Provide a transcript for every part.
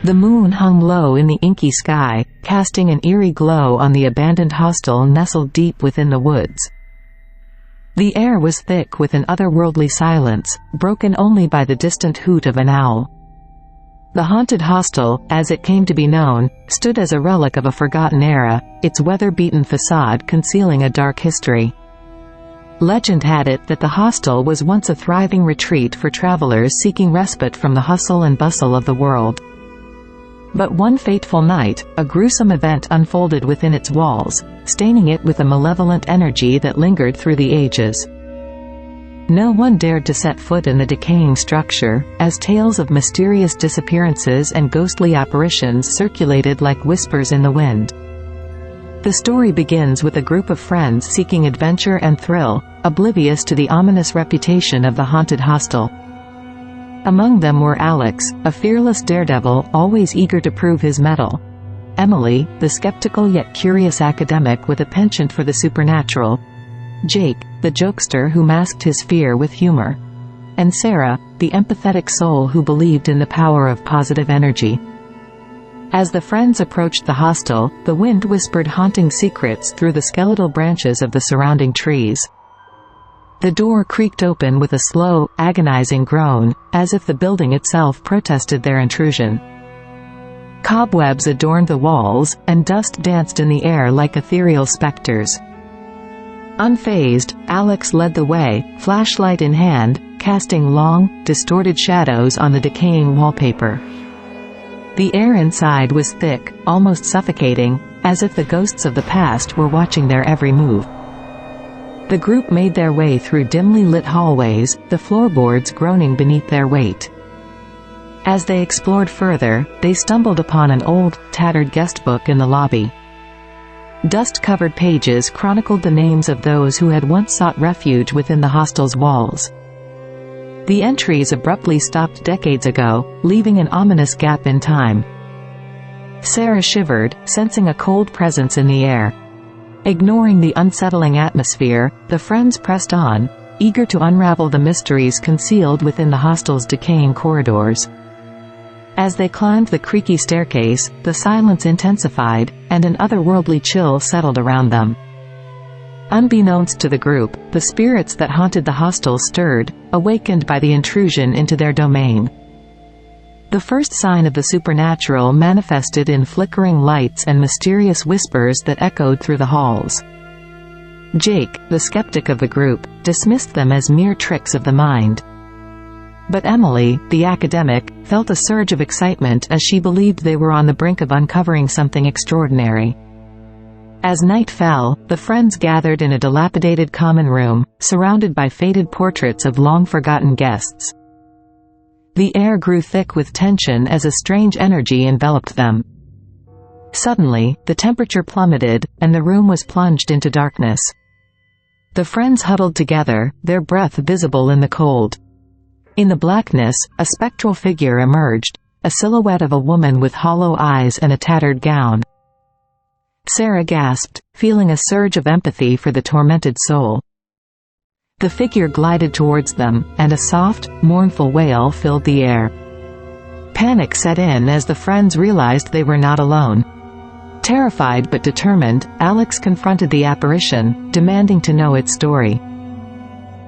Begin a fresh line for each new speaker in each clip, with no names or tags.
The moon hung low in the inky sky, casting an eerie glow on the abandoned hostel nestled deep within the woods. The air was thick with an otherworldly silence, broken only by the distant hoot of an owl. The haunted hostel, as it came to be known, stood as a relic of a forgotten era, its weather-beaten facade concealing a dark history. Legend had it that the hostel was once a thriving retreat for travelers seeking respite from the hustle and bustle of the world. But one fateful night, a gruesome event unfolded within its walls, staining it with a malevolent energy that lingered through the ages. No one dared to set foot in the decaying structure, as tales of mysterious disappearances and ghostly apparitions circulated like whispers in the wind. The story begins with a group of friends seeking adventure and thrill, oblivious to the ominous reputation of the haunted hostel. Among them were Alex, a fearless daredevil always eager to prove his mettle; Emily, the skeptical yet curious academic with a penchant for the supernatural; Jake, the jokester who masked his fear with humor; and Sarah, the empathetic soul who believed in the power of positive energy. As the friends approached the hostel, the wind whispered haunting secrets through the skeletal branches of the surrounding trees. The door creaked open with a slow, agonizing groan, as if the building itself protested their intrusion. Cobwebs adorned the walls, and dust danced in the air like ethereal specters. Unfazed, Alex led the way, flashlight in hand, casting long, distorted shadows on the decaying wallpaper. The air inside was thick, almost suffocating, as if the ghosts of the past were watching their every move. The group made their way through dimly lit hallways, the floorboards groaning beneath their weight. As they explored further, they stumbled upon an old, tattered guestbook in the lobby. Dust-covered pages chronicled the names of those who had once sought refuge within the hostel's walls. The entries abruptly stopped decades ago, leaving an ominous gap in time. Sarah shivered, sensing a cold presence in the air. Ignoring the unsettling atmosphere, the friends pressed on, eager to unravel the mysteries concealed within the hostel's decaying corridors. As they climbed the creaky staircase, the silence intensified, and an otherworldly chill settled around them. Unbeknownst to the group, the spirits that haunted the hostel stirred, awakened by the intrusion into their domain. The first sign of the supernatural manifested in flickering lights and mysterious whispers that echoed through the halls. Jake, the skeptic of the group, dismissed them as mere tricks of the mind. But Emily, the academic, felt a surge of excitement as she believed they were on the brink of uncovering something extraordinary. As night fell, the friends gathered in a dilapidated common room, surrounded by faded portraits of long-forgotten guests. The air grew thick with tension as a strange energy enveloped them. Suddenly, the temperature plummeted, and the room was plunged into darkness. The friends huddled together, their breath visible in the cold. In the blackness, a spectral figure emerged, a silhouette of a woman with hollow eyes and a tattered gown. Sarah gasped, feeling a surge of empathy for the tormented soul. The figure glided towards them, and a soft, mournful wail filled the air. Panic set in as the friends realized they were not alone. Terrified but determined, Alex confronted the apparition, demanding to know its story.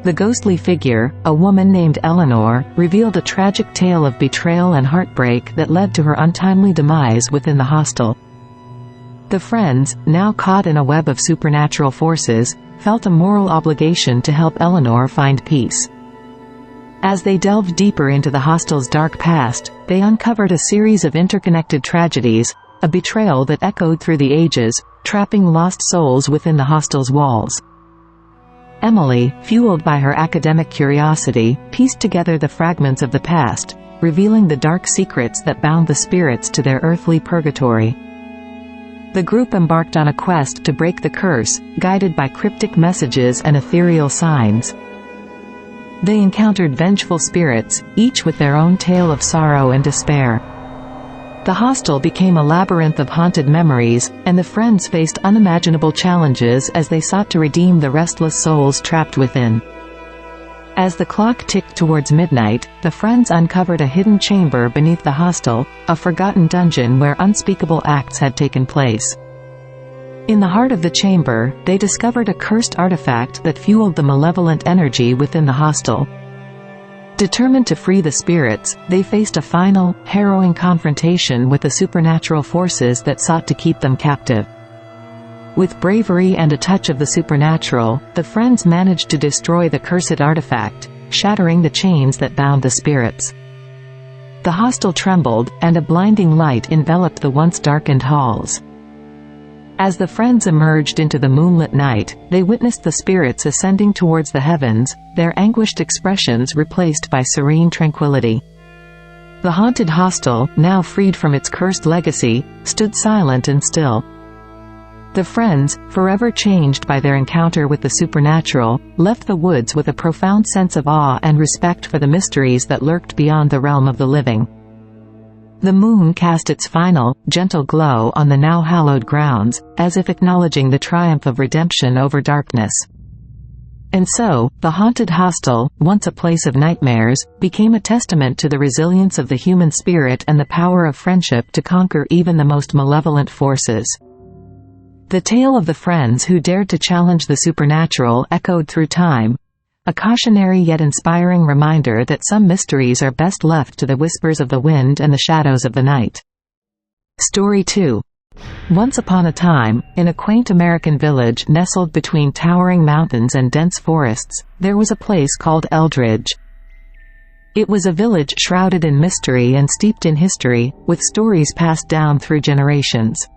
The ghostly figure, a woman named Eleanor, revealed a tragic tale of betrayal and heartbreak that led to her untimely demise within the hostel. The friends, now caught in a web of supernatural forces, felt a moral obligation to help Eleanor find peace. As they delved deeper into the hostel's dark past, they uncovered a series of interconnected tragedies, a betrayal that echoed through the ages, trapping lost souls within the hostel's walls. Emily, fueled by her academic curiosity, pieced together the fragments of the past, revealing the dark secrets that bound the spirits to their earthly purgatory. The group embarked on a quest to break the curse, guided by cryptic messages and ethereal signs. They encountered vengeful spirits, each with their own tale of sorrow and despair. The hostel became a labyrinth of haunted memories, and the friends faced unimaginable challenges as they sought to redeem the restless souls trapped within. As the clock ticked towards midnight, the friends uncovered a hidden chamber beneath the hostel, a forgotten dungeon where unspeakable acts had taken place. In the heart of the chamber, they discovered a cursed artifact that fueled the malevolent energy within the hostel. Determined to free the spirits, they faced a final, harrowing confrontation with the supernatural forces that sought to keep them captive. With bravery and a touch of the supernatural, the friends managed to destroy the cursed artifact, shattering the chains that bound the spirits. The hostel trembled, and a blinding light enveloped the once darkened halls. As the friends emerged into the moonlit night, they witnessed the spirits ascending towards the heavens, their anguished expressions replaced by serene tranquility. The haunted hostel, now freed from its cursed legacy, stood silent and still. The friends, forever changed by their encounter with the supernatural, left the woods with a profound sense of awe and respect for the mysteries that lurked beyond the realm of the living. The moon cast its final, gentle glow on the now hallowed grounds, as if acknowledging the triumph of redemption over darkness. And so, the haunted hostel, once a place of nightmares, became a testament to the resilience of the human spirit and the power of friendship to conquer even the most malevolent forces. The tale of the friends who dared to challenge the supernatural echoed through time, a cautionary yet inspiring reminder that some mysteries are best left to the whispers of the wind and the shadows of the night. Story 2. Once upon a time, in a quaint American village nestled between towering mountains and dense forests, there was a place called Eldridge. It was a village shrouded in mystery and steeped in history, with stories passed down through generations.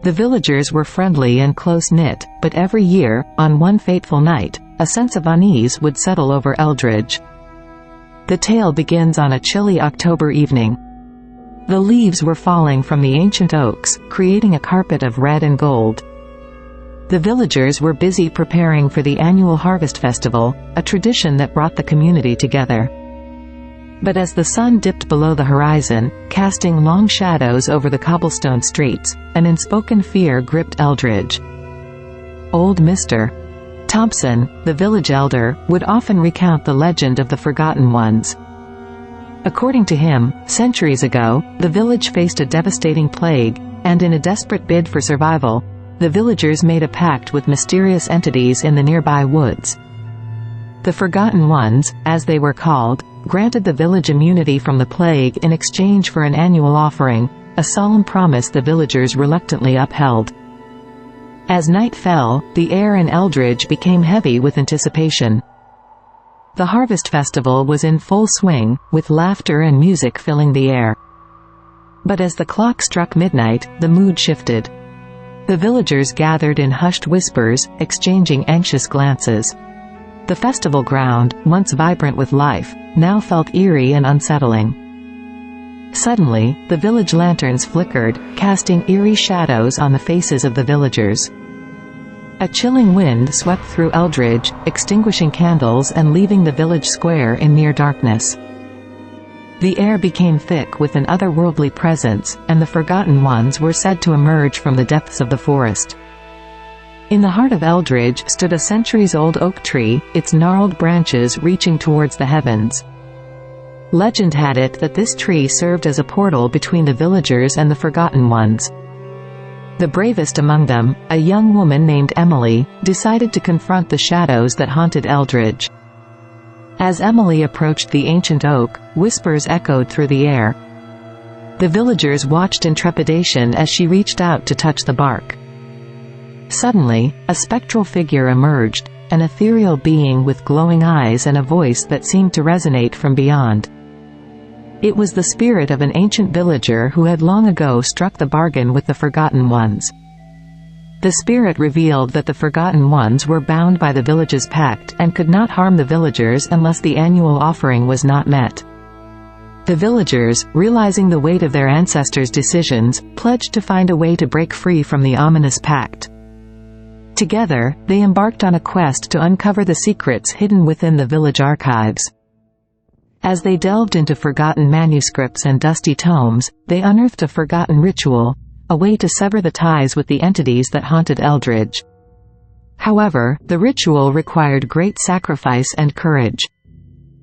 The villagers were friendly and close-knit, but every year, on one fateful night, a sense of unease would settle over Eldridge. The tale begins on a chilly October evening. The leaves were falling from the ancient oaks, creating a carpet of red and gold. The villagers were busy preparing for the annual harvest festival, a tradition that brought the community together. But as the sun dipped below the horizon, casting long shadows over the cobblestone streets, an unspoken fear gripped Eldridge. Old Mr. Thompson, the village elder, would often recount the legend of the Forgotten Ones. According to him, centuries ago, the village faced a devastating plague, and in a desperate bid for survival, the villagers made a pact with mysterious entities in the nearby woods. The Forgotten Ones, as they were called, granted the village immunity from the plague in exchange for an annual offering, a solemn promise the villagers reluctantly upheld. As night fell, the air in Eldridge became heavy with anticipation. The harvest festival was in full swing, with laughter and music filling the air. But as the clock struck midnight, the mood shifted. The villagers gathered in hushed whispers, exchanging anxious glances. The festival ground, once vibrant with life, now felt eerie and unsettling. Suddenly, the village lanterns flickered, casting eerie shadows on the faces of the villagers. A chilling wind swept through Eldridge, extinguishing candles and leaving the village square in near darkness. The air became thick with an otherworldly presence, and the Forgotten Ones were said to emerge from the depths of the forest. In the heart of Eldridge stood a centuries-old oak tree, its gnarled branches reaching towards the heavens. Legend had it that this tree served as a portal between the villagers and the Forgotten Ones. The bravest among them, a young woman named Emily, decided to confront the shadows that haunted Eldridge. As Emily approached the ancient oak, whispers echoed through the air. The villagers watched in trepidation as she reached out to touch the bark. Suddenly, a spectral figure emerged, an ethereal being with glowing eyes and a voice that seemed to resonate from beyond. It was the spirit of an ancient villager who had long ago struck the bargain with the Forgotten Ones. The spirit revealed that the Forgotten Ones were bound by the village's pact and could not harm the villagers unless the annual offering was not met. The villagers, realizing the weight of their ancestors' decisions, pledged to find a way to break free from the ominous pact. Together, they embarked on a quest to uncover the secrets hidden within the village archives. As they delved into forgotten manuscripts and dusty tomes, they unearthed a forgotten ritual, a way to sever the ties with the entities that haunted Eldridge. However, the ritual required great sacrifice and courage.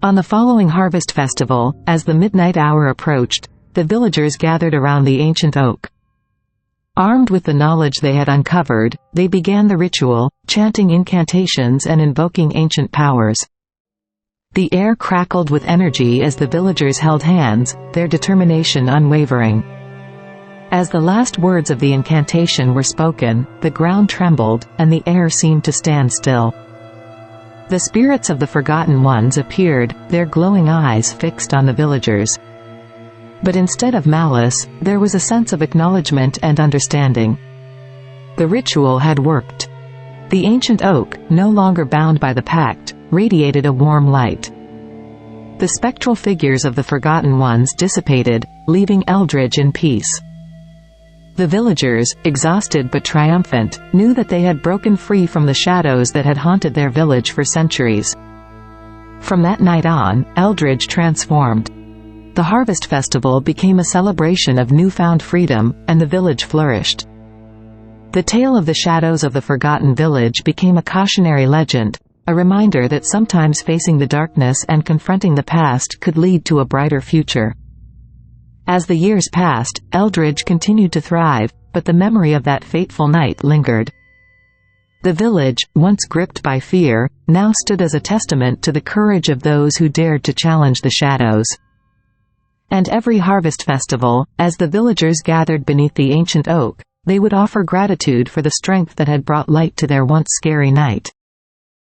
On the following harvest festival, as the midnight hour approached, the villagers gathered around the ancient oak. Armed with the knowledge they had uncovered, they began the ritual, chanting incantations and invoking ancient powers. The air crackled with energy as the villagers held hands, their determination unwavering. As the last words of the incantation were spoken, the ground trembled, and the air seemed to stand still. The spirits of the forgotten ones appeared, their glowing eyes fixed on the villagers. But instead of malice, there was a sense of acknowledgement and understanding. The ritual had worked. The ancient oak, no longer bound by the pact, radiated a warm light. The spectral figures of the forgotten ones dissipated, leaving Eldridge in peace. The villagers, exhausted but triumphant, knew that they had broken free from the shadows that had haunted their village for centuries. From that night on, Eldridge transformed. The harvest festival became a celebration of newfound freedom, and the village flourished. The tale of the shadows of the forgotten village became a cautionary legend, a reminder that sometimes facing the darkness and confronting the past could lead to a brighter future. As the years passed, Eldridge continued to thrive, but the memory of that fateful night lingered. The village, once gripped by fear, now stood as a testament to the courage of those who dared to challenge the shadows. And every harvest festival, as the villagers gathered beneath the ancient oak, they would offer gratitude for the strength that had brought light to their once scary night.